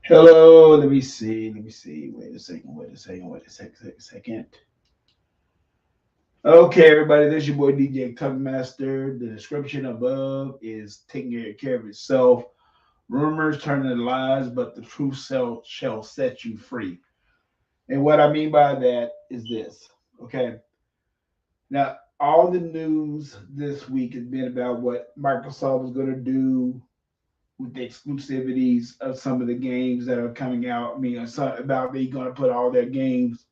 Hello, let me see. Let me see. Wait a second. Wait a second. Wait a second. Okay, everybody, this is your boy DJ Tuck Master. The description above is taking care of itself. Rumors turn into lies, but the truth shall set you free. And what I mean by that is this. Okay. Now, all the news this week has been about what Microsoft is going to do with the exclusivities of some of the games that are coming out. I mean, about they going to put all their games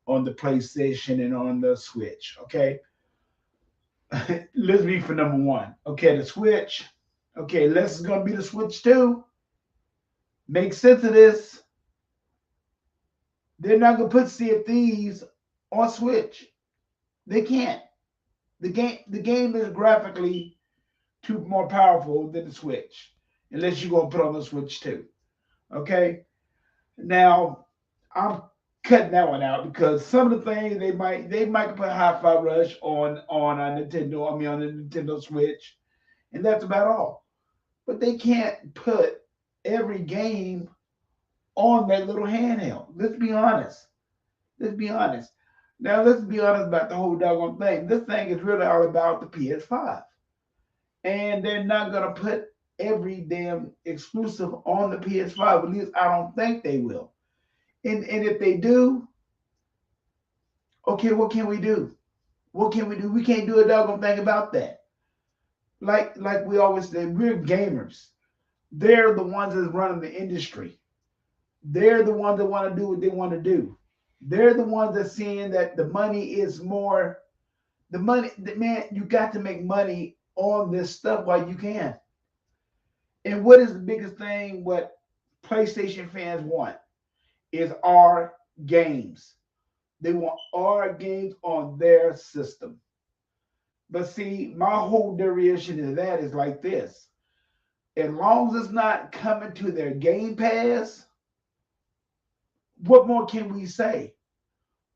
on the PlayStation and on the Switch. Okay, let's be for number one. Okay, the Switch. Okay, let's gonna be the Switch too. Make sense of this. They're not gonna put Sea of Thieves on Switch. They can't. The game is graphically too more powerful than the Switch, unless you're gonna put on the Switch too. Okay. Now I'm cutting that one out because some of the things they might put Hi-Fi Rush on a Nintendo. I mean on the Nintendo Switch, and that's about all. But they can't put every game on that little handheld. Let's be honest. Let's be honest. Now let's be honest about the whole doggone thing. This thing is really all about the PS5, and they're not gonna put every damn exclusive on the PS5. At least I don't think they will. And if they do, okay, what can we do? What can we do? We can't do a doggone thing about that. Like we always say, we're gamers. They're the ones that's running the industry. They're the ones that want to do what they want to do. They're the ones that seeing that the money is more. The money, man, you got to make money on this stuff while you can. And what is the biggest thing? What PlayStation fans want is our games. They want our games on their system. But see, my whole derivation of that is like this. As long as it's not coming to their Game Pass, what more can we say?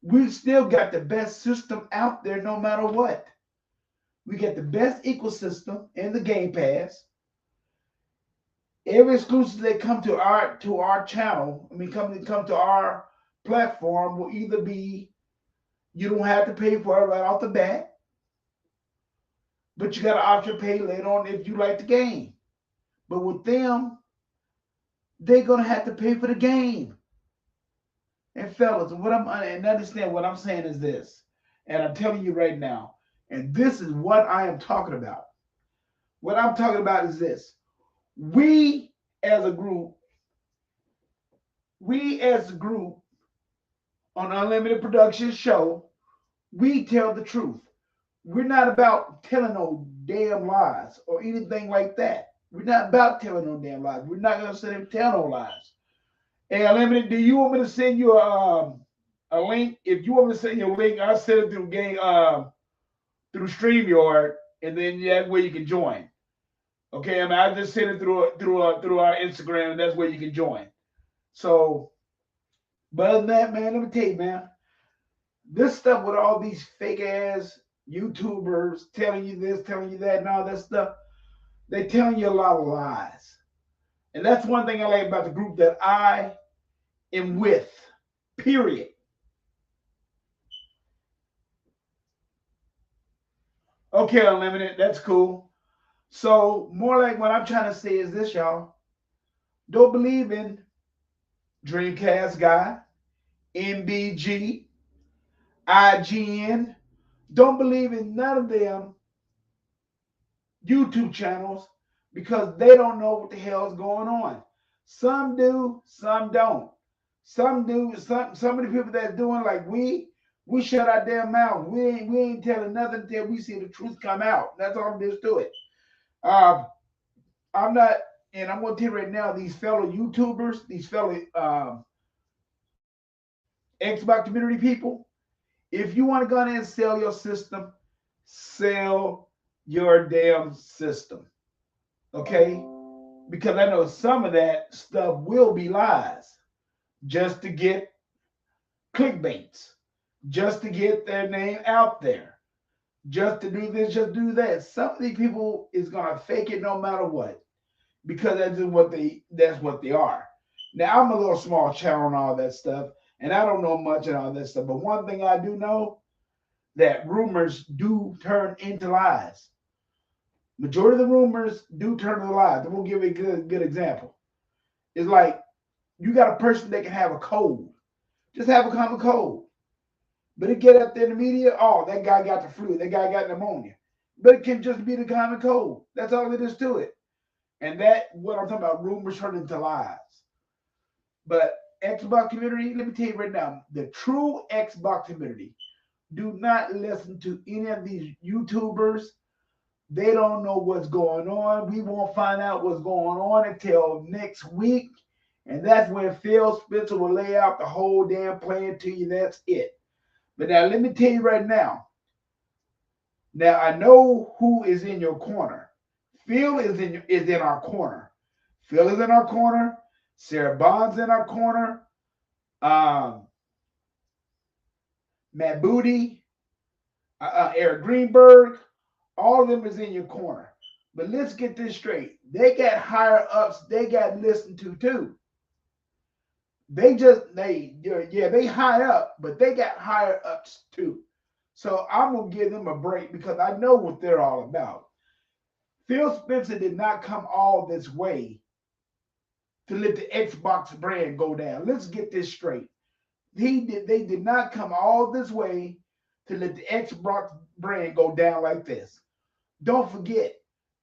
We still got the best system out there no matter what. We get the best ecosystem in the Game Pass. Every exclusive that come to our channel, I mean come to our platform will either be you don't have to pay for it right off the bat, but you got an option to pay later on if you like the game. But with them, they're gonna have to pay for the game. And fellas, and understand what I'm saying is this, and I'm telling you right now, and this is what I am talking about. What I'm talking about is this: we as a group, we as a group on Unlimited Production Show, we tell the truth. We're not about telling no damn lies or anything like that. We're not about telling no damn lies. We're not gonna sit and tell no lies. Hey, Unlimited, do you want me to send you a link? If you want me to send you a link, I'll send it through game through StreamYard, and then that way you can join. Okay, I mean I just send it through our Instagram, and that's where you can join. So, but other than that, man, let me tell you, man, this stuff with all these fake ass YouTubers telling you this, telling you that, and all that stuff, they telling you a lot of lies. And that's one thing I like about the group that I am with. Period. Okay, Unlimited, that's cool. So more like what I'm trying to say is this, y'all. Don't believe in Dreamcast Guy, MBG, IGN. Don't believe in none of them YouTube channels because they don't know what the hell is going on. Some do, some don't. Some do. Some of the people that's doing like we shut our damn mouth. We ain't telling nothing until we see the truth come out. That's all there is to it. Uh, I'm not, and I'm going to tell you right now, these fellow YouTubers, these fellow Xbox community people, if you want to go in and sell your system, sell your damn system. Okay? Because I know some of that stuff will be lies just to get clickbaits, just to get their name out there, just to do this, just do that. Some of these people is gonna fake it no matter what, because that's what they are. Now, I'm a little small channel and all that stuff, and I don't know much and all that stuff. But one thing I do know that rumors do turn into lies. Majority of the rumors do turn into lies. I'm gonna give you a good example. It's like you got a person that can have a cold, just have a common cold, but it get up there in the media. Oh, that guy got the flu. That guy got pneumonia. But it can just be the common cold. That's all it is to it. And that what I'm talking about. Rumors turn into lies. But Xbox community, let me tell you right now, the true Xbox community do not listen to any of these YouTubers. They don't know what's going on. We won't find out what's going on until next week. And that's when Phil Spencer will lay out the whole damn plan to you. That's it. But now let me tell you right now. Now I know who is in your corner. Phil is in our corner. Phil is in our corner. Sarah Bond's in our corner. Um, Matt Booty, Eric Greenberg, all of them is in your corner. But let's get this straight. They got higher ups. They got listened to too. They high up, but they got higher ups too. So I'm gonna give them a break because I know what they're all about. Phil Spencer did not come all this way to let the Xbox brand go down. Let's get this straight. They did not come all this way to let the Xbox brand go down like this. Don't forget,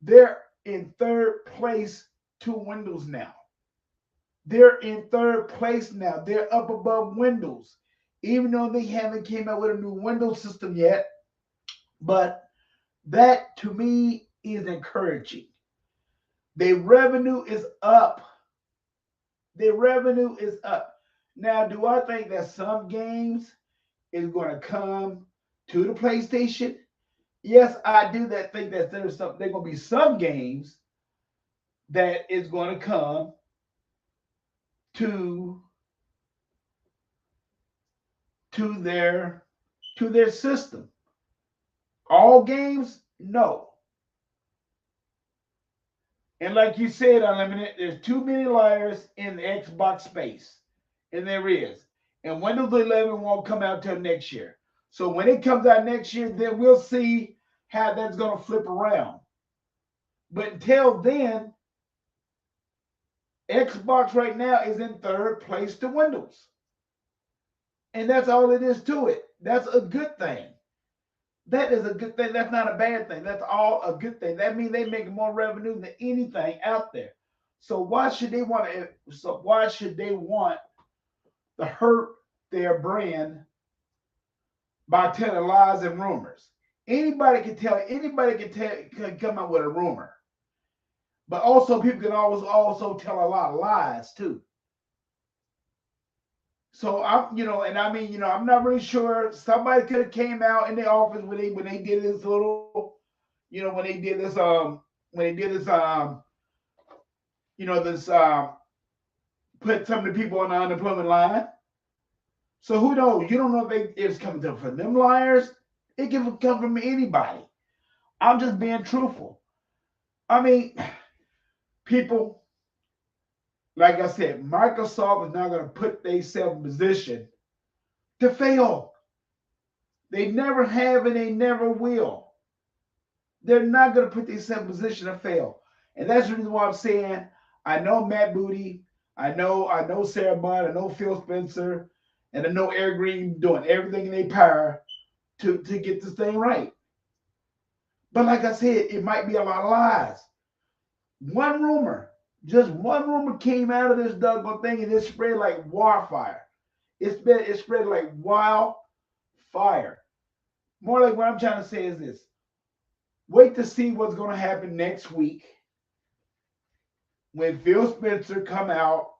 they're in third place to Windows now. They're in third place now. They're up above Windows, even though they haven't came out with a new Windows system yet. But that to me is encouraging. Their revenue is up. Their revenue is up. Now, do I think that some games is going to come to the PlayStation? Yes, I do that think that there's going to be some games that is going to come to to their to their system. All games, no. And like you said, Unlimited, there's too many liars in the Xbox space. And there is. And Windows 11 won't come out till next year. So when it comes out next year, then we'll see how that's going to flip around. But until then, Xbox right now is in third place to Windows. And that's all it is to it. That's a good thing. That is a good thing. That's not a bad thing. That's all a good thing. That means they make more revenue than anything out there. So why should they want to? So why should they want to hurt their brand by telling lies and rumors? Anybody can tell. Anybody can come up with a rumor, but also people can always also tell a lot of lies too. So and I mean, I'm not really sure. Somebody could have came out in the office when they did this little, when they did this when they did this this put some of the people on the unemployment line. So who knows? You don't know if it's coming from them liars. It can come from anybody. I'm just being truthful. I mean, people, like I said, Microsoft is not going to put themselves in position to fail. They never have and they never will. They're not going to put themselves in position to fail. And that's the reason why I'm saying I know Matt Booty, I know Sarah Bond, I know Phil Spencer, and I know Eric Green doing everything in their power to get this thing right. But like I said, it might be a lot of lies. Just one rumor came out of this doggone thing and it spread like wildfire. It spread like wildfire. More like what I'm trying to say is this. Wait to see what's going to happen next week when Phil Spencer come out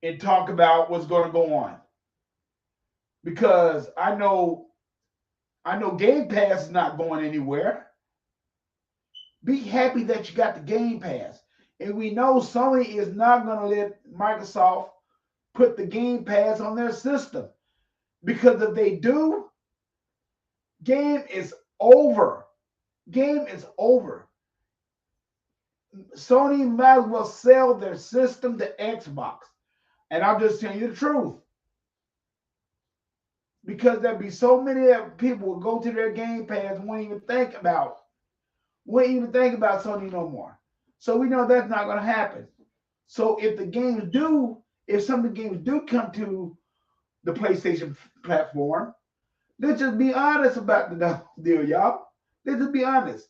and talk about what's going to go on. Because I know Game Pass is not going anywhere. Be happy that you got the Game Pass. And we know Sony is not going to let Microsoft put the Game Pass on their system. Because if they do, game is over. Game is over. Sony might as well sell their system to Xbox. And I'm just telling you the truth. Because there'd be so many people will go to their Game Pass and won't even think about Sony no more. So we know that's not gonna happen. So if some of the games do come to the PlayStation platform, let's just be honest about the deal, y'all. Let's just be honest.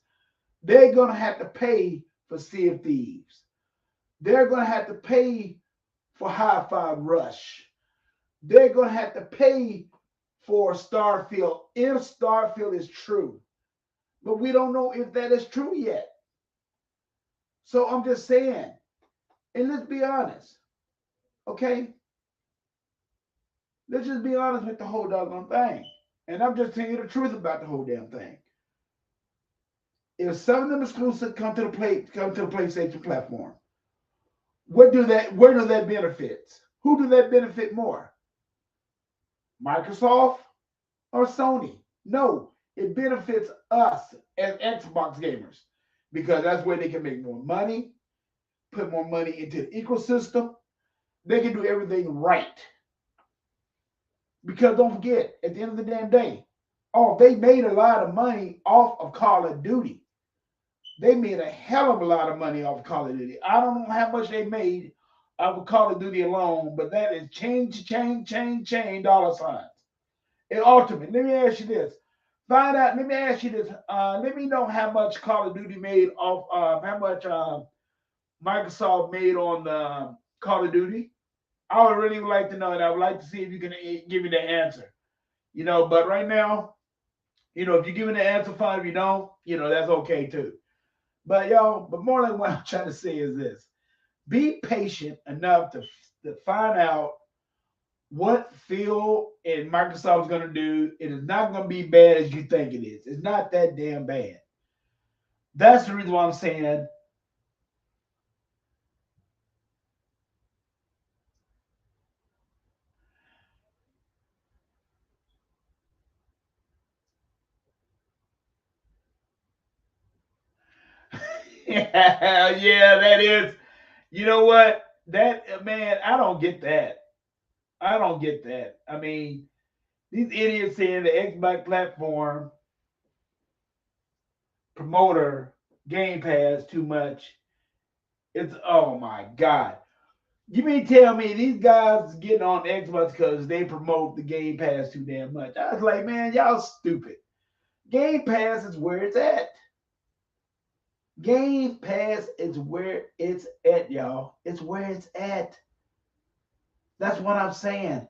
They're gonna have to pay for Sea of Thieves. They're gonna have to pay for Hi-Fi Rush. They're gonna have to pay for Starfield if Starfield is true. But we don't know if that is true yet. So I'm just saying, and let's be honest, okay? Let's just be honest with the whole doggone thing. And I'm just telling you the truth about the whole damn thing. If some of them exclusives come to the PlayStation platform, where do that benefit? Who do that benefit more? Microsoft or Sony? No, it benefits us as Xbox gamers because that's where they can make more money, put more money into the ecosystem. They can do everything right. Because don't forget, at the end of the damn day, they made a lot of money off of Call of Duty. They made a hell of a lot of money off of Call of Duty. I don't know how much they made off of Call of Duty alone, but that is change dollar signs. And ultimately, let me ask you this. Let me ask you this. Let me know how much Call of Duty made off, how much Microsoft made on Call of Duty. I would really like to know, and I would like to see if you can give me the answer. But right now, if you give me the answer, fine. If you don't, that's okay too. But more like what I'm trying to say is this: be patient enough to find out what Phil and Microsoft is going to do. It is not going to be bad as you think it is. It's not that damn bad. That's the reason why I'm saying. Yeah, that is. You know what? That man, I don't get that. I don't get that. I mean, these idiots saying the Xbox platform promoter Game Pass too much. It's oh my god. You mean tell me these guys getting on Xbox because they promote the Game Pass too damn much? I was like, man, y'all stupid. Game Pass is where it's at. Game Pass is where it's at, y'all. It's where it's at. That's what I'm saying.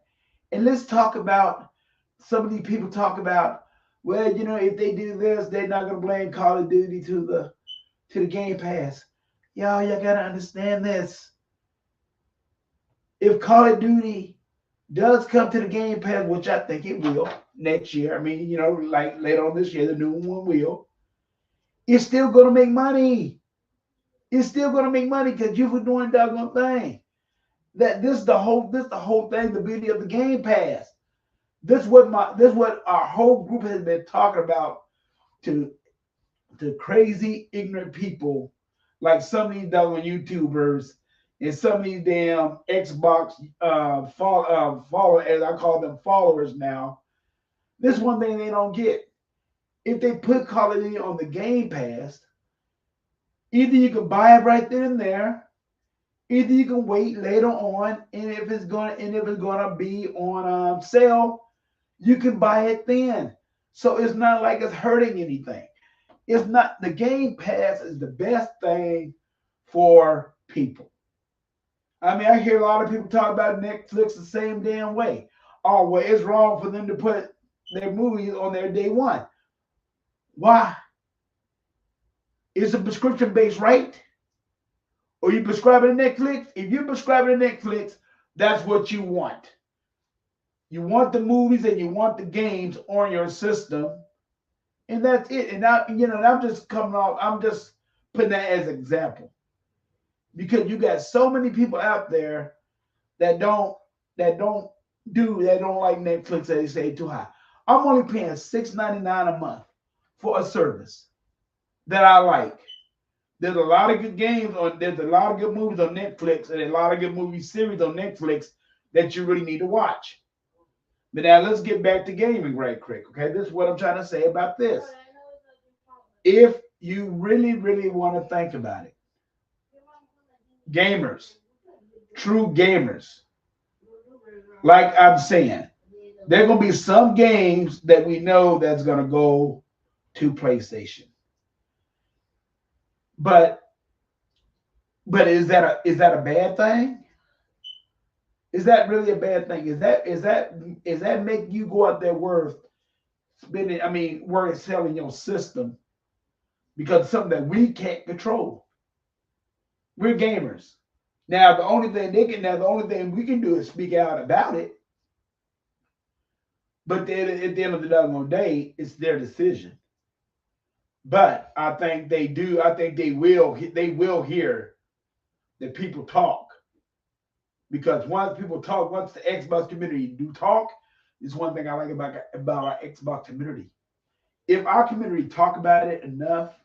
And let's talk about some of these people talk about, well, if they do this, they're not gonna blame Call of Duty to the Game Pass. Y'all gotta understand this. If Call of Duty does come to the Game Pass, which I think it will next year, I mean, like later on this year, the new one will, it's still gonna make money. It's still gonna make money because you were doing doggone thing. That this the whole thing, the beauty of the Game Pass. This what our whole group has been talking about to crazy ignorant people like some of these dumb YouTubers and some of these damn Xbox follow as I call them followers now. This one thing they don't get. If they put Call of Duty on the Game Pass, either you can buy it right then and there, either you can wait later on, and if it's gonna be on sale, you can buy it then. So it's not like it's hurting anything. It's not the Game Pass is the best thing for people. I mean, I hear a lot of people talk about Netflix the same damn way. Oh, well, it's wrong for them to put their movies on their day one. Why? Is a prescription based right? Or you prescribing to Netflix? If you're prescribing to Netflix, that's what you want. You want the movies and you want the games on your system, and that's it. And I'm just coming off. I'm just putting that as an example because you got so many people out there that don't like Netflix. They say too high. I'm only paying $6.99 a month for a service that I like. There's a lot of good games on. There's a lot of good movies on Netflix and a lot of good movie series on Netflix that you really need to watch. But now let's get back to gaming right quick. Okay, this is what I'm trying to say about this. If you really, really want to think about it, gamers, true gamers, like I'm saying, there are gonna be some games that we know that's gonna go to PlayStation. But is that a bad thing? Is that really a bad thing? Is that make you go out there worth spending? I mean, worth selling your system because it's something that we can't control. We're gamers. Now the only thing we can do is speak out about it. But then at the end of the day, it's their decision. But I think they do. I think they will. They will hear that people talk because once people talk, once the Xbox community do talk, is one thing I like about our Xbox community. If our community talk about it enough,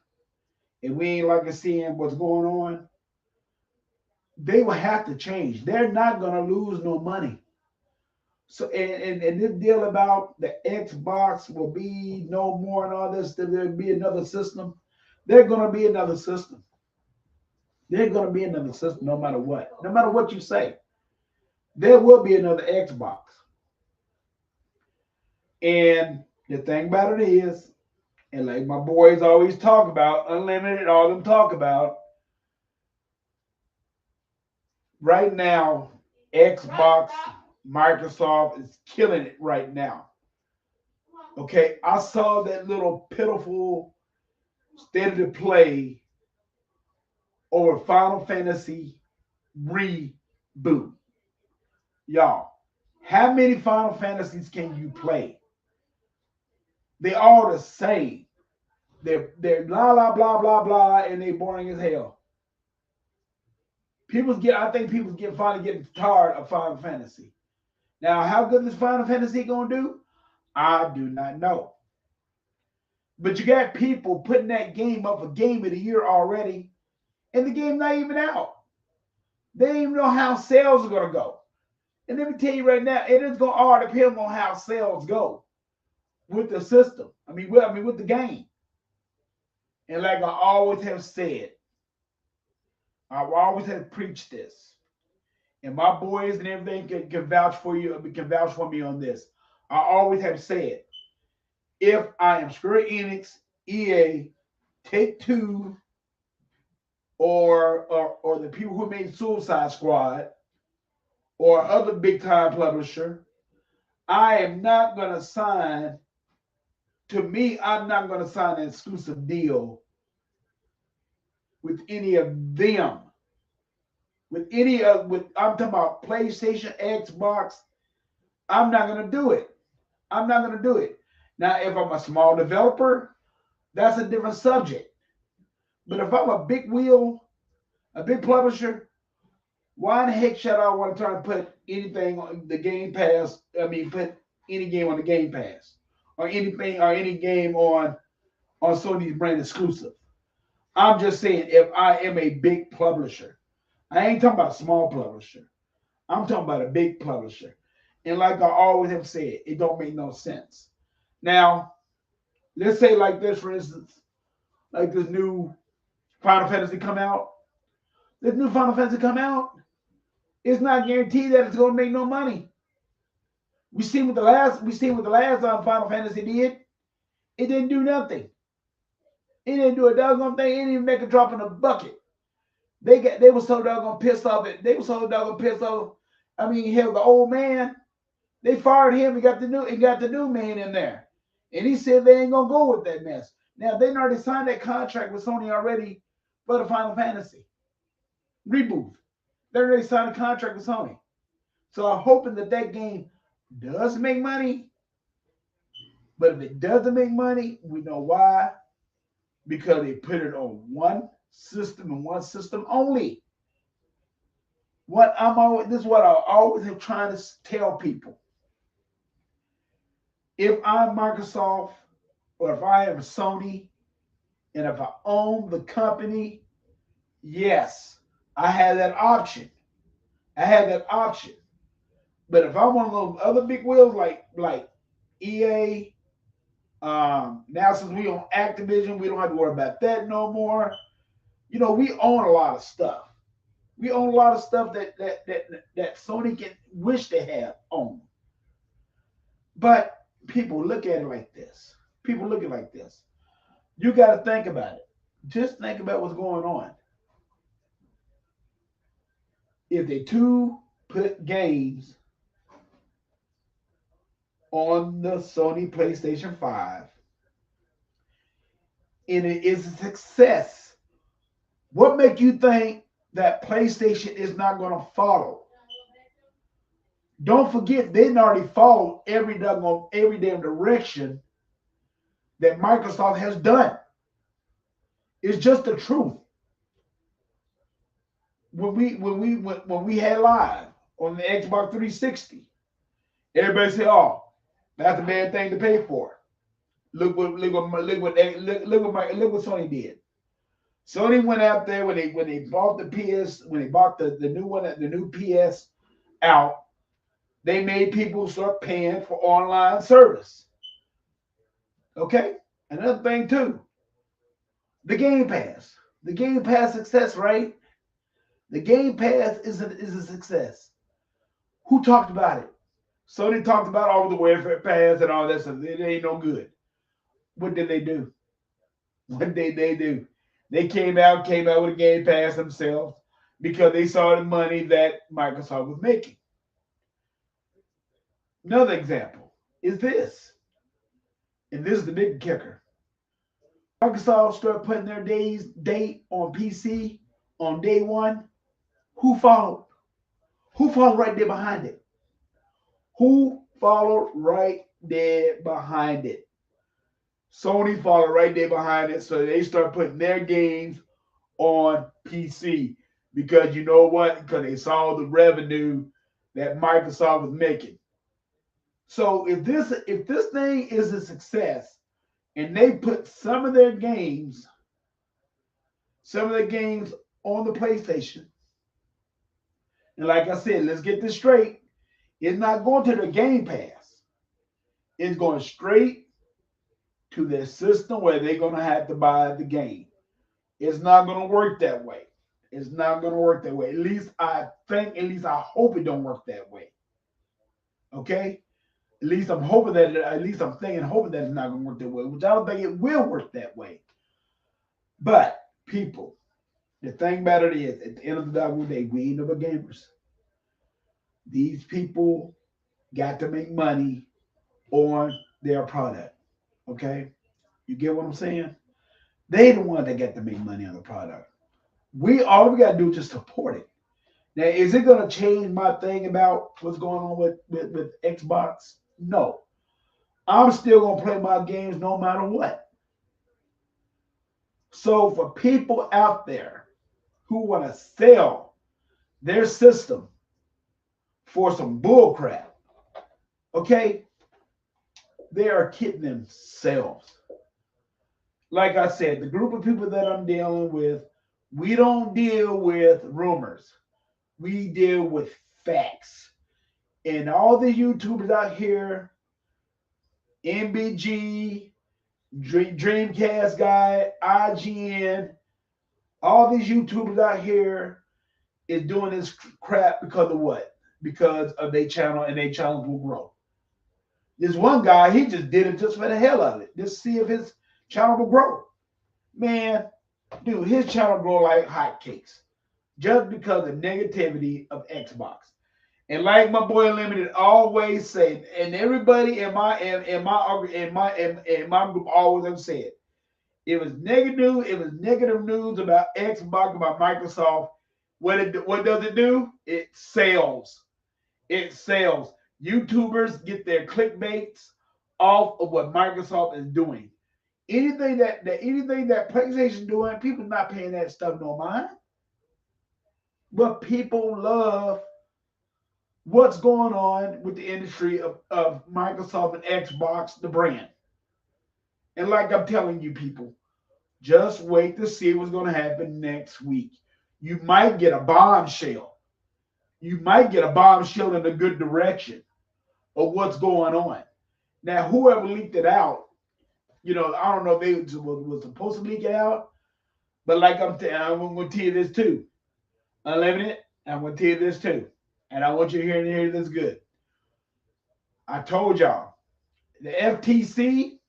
and we ain't like seeing what's going on, they will have to change. They're not gonna lose no money. So and this deal about the Xbox will be no more and all this, there'll be another system. There's gonna be another system. There's gonna be another system no matter what. No matter what you say. There will be another Xbox. And the thing about it is, and like my boys always talk about, Unlimited, all them talk about, right now, Xbox, Microsoft is killing it right now. Okay, I saw that little pitiful state of play over Final Fantasy reboot. Y'all, how many Final Fantasies can you play? They all the same. They're blah blah blah blah blah, and they boring as hell. I think people's get finally getting tired of Final Fantasy. Now, how good is Final Fantasy gonna do? I do not know. But you got people putting that game up for game of the year already, and the game not even out. They don't even know how sales are gonna go. And let me tell you right now, it is gonna all depend on how sales go with the system. With the game. And like I always have said, I always have preached this, and my boys and everything can vouch for you, can vouch for me on this. I always have said, if I am Square Enix, EA, Take Two, or the people who made Suicide Squad, or other big time publisher, I am not gonna sign. To me, I'm not gonna sign an exclusive deal with any of them. With I'm talking about PlayStation, Xbox. I'm not gonna do it. I'm not gonna do it. Now, if I'm a small developer, that's a different subject. But if I'm a big wheel, a big publisher, why in the heck should I want to try to put anything on the Game Pass? Put any game on the Game Pass, or anything, or any game on Sony's brand exclusive. I'm just saying, if I am a big publisher, I ain't talking about a small publisher. I'm talking about a big publisher. And like I always have said, it don't make no sense. Now, let's say like this, for instance, like this new Final Fantasy come out. This new Final Fantasy come out. It's not guaranteed that it's going to make no money. We seen what the last Final Fantasy did. It didn't do nothing. It didn't do a doggone thing. It didn't even make a drop in a bucket. They were so doggone pissed off. They were so doggone pissed off. Hell, the old man. They fired him and got the new man in there, and he said they ain't gonna go with that mess. Now they already signed that contract with Sony already for the Final Fantasy reboot. They already signed a contract with Sony, so I'm hoping that game does make money. But if it doesn't make money, we know why. Because they put it on one system and one system only. This is what I always have trying to tell people. If I'm Microsoft or if I am Sony and if I own the company, Yes, I had that option. I had that option. But if I'm one of those other big wheels like EA, now since we on Activision, we don't have to worry about that no more. You know, we own a lot of stuff. We own a lot of stuff that Sony can wish they had owned. But people look at it like this. People look at it like this. You got to think about it. Just think about what's going on. If they two put games on the Sony PlayStation 5 and it is a success, what make you think that PlayStation is not going to follow? Don't forget they already followed every damn direction that Microsoft has done. It's just the truth. When we had live on the Xbox 360, everybody said, "Oh, that's a bad thing to pay for." Look what Sony did. Sony went out there when they bought the PS when they bought the new one the new PS out. They made people start paying for online service. Okay, another thing too, the Game Pass. The Game Pass success rate. The Game Pass is a success. Who talked about it? Sony talked about all the welfare pass and all that stuff. It ain't no good. What did they do? What did they do? They came out with a Game Pass themselves because they saw the money that Microsoft was making. Another example is this, and this is the big kicker. Microsoft started putting their date on PC on day one. Who followed? Who followed right there behind it? Who followed right there behind it? Sony followed right there behind it, so they start putting their games on PC because you know what? Because they saw the revenue that Microsoft was making. So if this thing is a success and they put some of their games on the PlayStation, and like I said, let's get this straight. It's not going to the Game Pass. It's going straight to their system where they're going to have to buy the game. It's not going to work that way. It's not going to work that way. At least I think, at least I hope it don't work that way. Okay? At least I'm hoping that, at least I'm thinking, hoping that it's not going to work that way, which I don't think it will work that way. But people, the thing about it is, at the end of the day, we ain't no gamers. These people got to make money on their product. Okay? You get what I'm saying? They the one that get to make money on the product. We gotta do is just support it. Now, is it gonna change my thing about what's going on with Xbox? No. I'm still gonna play my games no matter what. So for people out there who want to sell their system for some bull crap, okay, they are kidding themselves. Like I said, the group of people that I'm dealing with, we don't deal with rumors. We deal with facts. And all the YouTubers out here, MBG, Dreamcast guy, IGN, all these YouTubers out here is doing this crap because of what? Because of their channel and their channels will grow. This one guy, he just did it just for the hell of it, just see if his channel will grow. Man, dude, his channel grow like hotcakes just because of negativity of Xbox. And like my boy Limited always said, and everybody in my group always have said, it was negative news about Xbox, about Microsoft. What does it do? It sells. It sells. YouTubers get their clickbaits off of what Microsoft is doing. Anything that PlayStation doing, people not paying that stuff no mind. But people love what's going on with the industry of Microsoft and Xbox, the brand. And like I'm telling you, people, just wait to see what's going to happen next week. You might get a bombshell. You might get a bombshell in a good direction of what's going on. Now, whoever leaked it out, I don't know if they was supposed to leak it out, but like I'm going to tell you this too. Unlimited, I'm going to tell you this too. And I want you to hear this good. I told y'all, the FTC,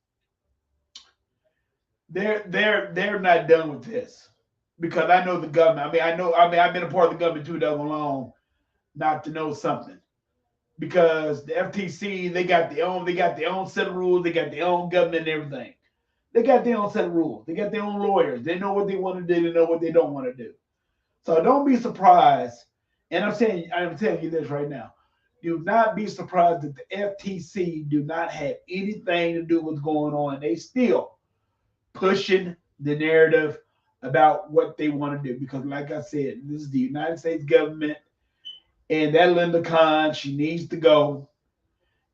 they're not done with this. Because I know the government. I've been a part of the government too long not to know something. Because the FTC, they got their own set of rules, they got their own government and everything. They got their own set of rules. They got their own lawyers. They know what they want to do, they know what they don't want to do. So don't be surprised. And I'm telling you this right now. Do not be surprised that the FTC do not have anything to do with what's going on. They still pushing the narrative about what they want to do. Because like I said, this is the United States government. And that Linda Khan, she needs to go.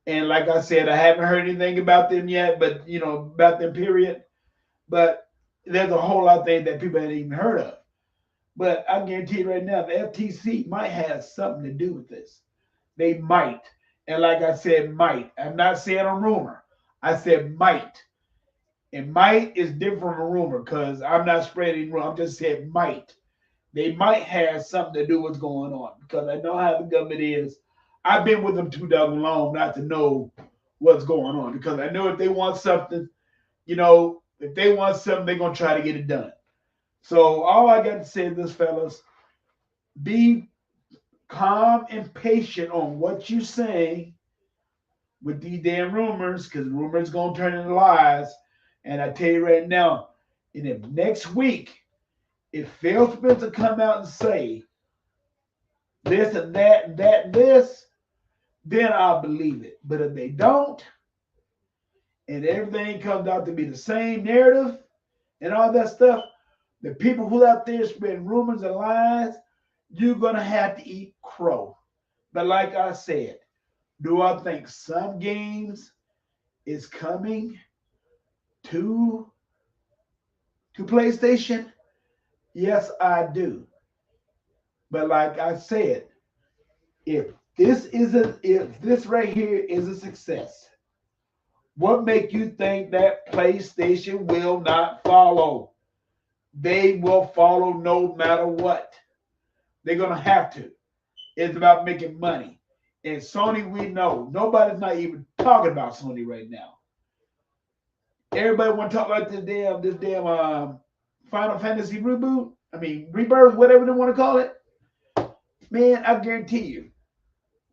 And like I said, I haven't heard anything about them yet, but about them period. But there's a whole lot of things that people haven't even heard of. But I guarantee you right now, the FTC might have something to do with this. They might. And like I said, might. I'm not saying a rumor. I said might. And might is different from a rumor because I'm not spreading rumor. I'm just saying might. They might have something to do with what's going on because I know how the government is. I've been with them too long not to know what's going on because I know if they want something, they're going to try to get it done. So all I got to say is this, fellas, be calm and patient on what you say with these damn rumors because rumors going to turn into lies. And I tell you right now, in the next week, if Phil Spencer come out and say this and that and that and this, then I'll believe it. But if they don't, and everything comes out to be the same narrative and all that stuff, the people who out there spreading rumors and lies, you're going to have to eat crow. But like I said, do I think some games is coming to PlayStation? Yes, I do. But like I said, if this right here is a success, what make you think that PlayStation will not follow? They will follow no matter what. They're gonna have to. It's about making money. And Sony, we know nobody's not even talking about Sony right now. Everybody want to talk about this damn Final Fantasy reboot. Rebirth, whatever they want to call it. Man, I guarantee you,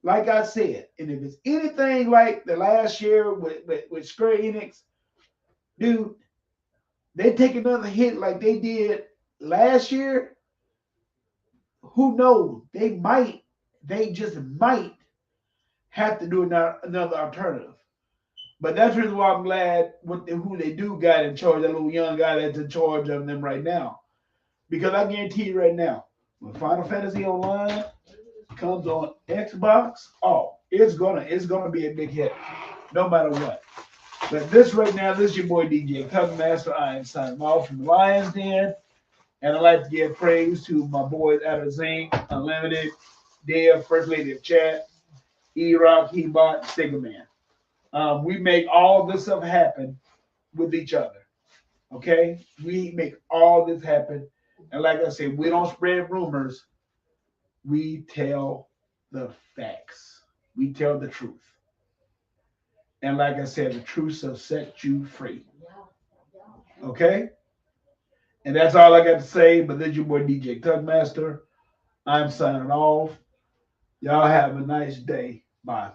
like I said, and if it's anything like the last year with Square Enix, dude, they take another hit like they did last year. Who knows? They just might have to do another alternative. But that's the reason why I'm glad who they do got in charge, that little young guy that's in charge of them right now. Because I guarantee you right now, when Final Fantasy Online comes on Xbox, it's gonna be a big hit, no matter what. But this right now, this is your boy DJ Cousin Master. I am signing off from the Lions Den. And I'd like to give praise to my boys out of Zinc, Unlimited, Dave, First Lady of Chat, E-Rock, He-Bot, Stigger Man. We make all this stuff happen with each other. Okay? We make all this happen. And like I said, we don't spread rumors. We tell the facts. We tell the truth. And like I said, the truth shall set you free. Okay? And that's all I got to say. But this is your boy DJ Tugmaster. I'm signing off. Y'all have a nice day. Bye.